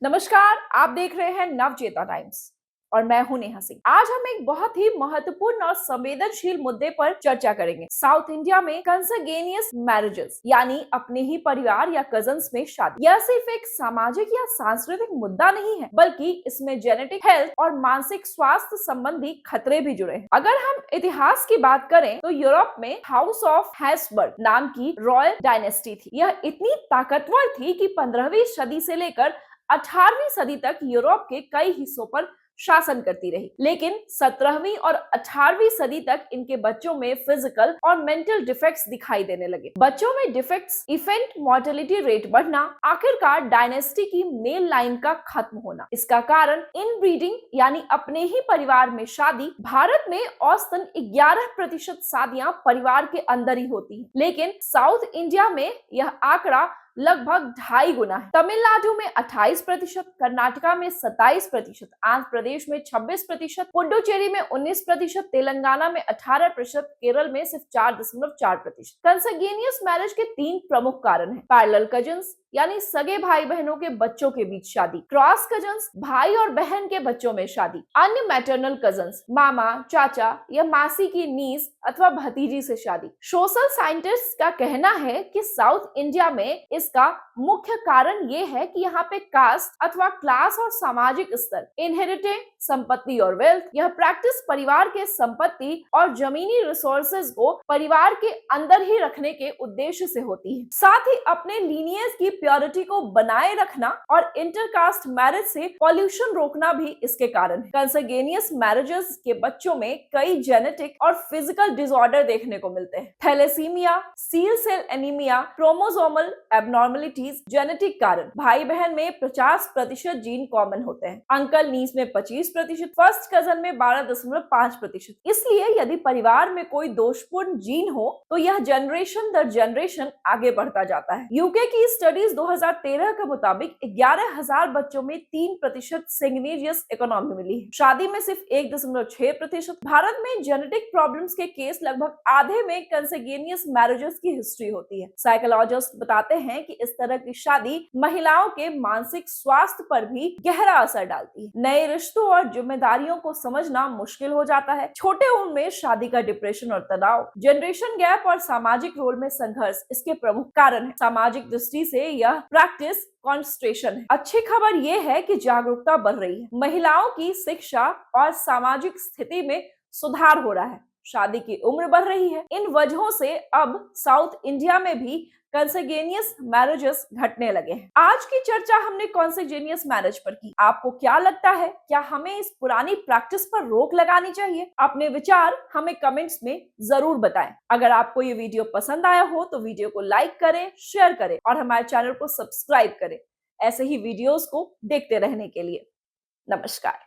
नमस्कार, आप देख रहे हैं नवचेता टाइम्स और मैं हूं नेहा सिंह। आज हम एक बहुत ही महत्वपूर्ण और संवेदनशील मुद्दे पर चर्चा करेंगे। साउथ इंडिया में कंsanguineous मैरिजेस यानी अपने ही परिवार या कजन्स में शादी। यह सिर्फ एक सामाजिक या सांस्कृतिक मुद्दा नहीं है, बल्कि इसमें जेनेटिक हेल्थ और मानसिक स्वास्थ्य संबंधी खतरे भी जुड़े हैं। अगर हम इतिहास की बात करें तो यूरोप में हाउस ऑफ हैब्सबर्ग नाम की रॉयल डायनेस्टी थी। यह इतनी ताकतवर थी कि 15वीं सदी से लेकर 18वीं सदी तक यूरोप के कई हिस्सों पर शासन करती रही, लेकिन 17वीं और 18वीं सदी तक इनके बच्चों में फिजिकल और मेंटल डिफेक्ट्स दिखाई देने लगे। बच्चों में डिफेक्ट्स, इन्फेंट मोर्टेलिटी रेट बढ़ना, आखिरकार डायनेस्टी की मेल लाइन का खत्म होना। इसका कारण इनब्रीडिंग यानी अपने ही परिवार में शादी। भारत में औसतन 11% शादियां परिवार के अंदर ही होती हैं, लेकिन साउथ इंडिया में यह आंकड़ा लगभग 2.5 गुना है। तमिलनाडु में 28%, कर्नाटका में 27%, आंध्र प्रदेश में 26%, पुडुचेरी में 19%, तेलंगाना में 18%, केरल में सिर्फ 4.4%। कंsanguineous मैरिज के 3 प्रमुख कारण हैं। पैरेलल कजिन्स यानी सगे भाई बहनों के बच्चों के बीच शादी, क्रॉस कजिन्स भाई और बहन के बच्चों में शादी, अन्य मैटरनल कजिन्स मामा, चाचा या मासी की नीस अथवा भतीजी से शादी। सोशल साइंटिस्ट का कहना है कि साउथ इंडिया में इसका मुख्य कारण ये है कि यहाँ पे कास्ट अथवा क्लास और सामाजिक स्तर, इनहेरिटेड संपत्ति और वेल्थ, यह प्रैक्टिस परिवार के संपत्ति और जमीनी रिसोर्सेज को परिवार के अंदर ही रखने के उद्देश्य से होती है। साथ ही अपने लीनियज की प्योरिटी को बनाए रखना और इंटरकास्ट मैरिज से पॉल्यूशन रोकना भी इसके कारण है। कंsanguineous मैरिजेस के बच्चों में कई जेनेटिक और फिजिकल डिसऑर्डर देखने को मिलते हैं। Thalassemia, sickle cell anemia, chromosomal abnormalities genetic कारण। भाई बहन में 50% जीन कॉमन होते हैं, अंकल नीस में 25%, फर्स्ट कजन में 12.5%। इसलिए यदि परिवार में कोई दोषपूर्ण जीन हो तो यह जनरेशन दर जनरेशन आगे बढ़ता जाता है। यूके की स्टडीज 2013 के मुताबिक 11,000 बच्चों में 3% सिग्निजियस इकोनॉमी मिली है। शादी में सिर्फ 1.6%। भारत में जेनेटिक प्रॉब्लम्स के केस लगभग आधे में कंsanguineous मैरिजेस की हिस्ट्री होती है। साइकोलॉजिस्ट बताते हैं कि इस तरह की शादी महिलाओं के मानसिक स्वास्थ्य पर भी गहरा असर डालती है। नए रिश्तों और जिम्मेदारियों को समझना मुश्किल हो जाता है। छोटे उम्र में शादी का डिप्रेशन और तनाव, जनरेशन गैप और सामाजिक रोल में संघर्ष इसके प्रमुख कारण है। सामाजिक दृष्टि से यह प्रैक्टिस कॉन्स्ट्रेशन है। अच्छी खबर यह है कि जागरूकता बढ़ रही है, महिलाओं की शिक्षा और सामाजिक स्थिति में सुधार हो रहा है, शादी की उम्र बढ़ रही है। इन वजहों से अब साउथ इंडिया में भी कंsanguineous मैरिजेस घटने लगे हैं। आज की चर्चा हमने कंsanguineous मैरिज पर की। आपको क्या लगता है, क्या हमें इस पुरानी प्रैक्टिस पर रोक लगानी चाहिए? अपने विचार हमें कमेंट्स में जरूर बताएं। अगर आपको ये वीडियो पसंद आया हो तो वीडियो को लाइक करें, शेयर करें और हमारे चैनल को सब्सक्राइब करें ऐसे ही वीडियोस को देखते रहने के लिए। नमस्कार।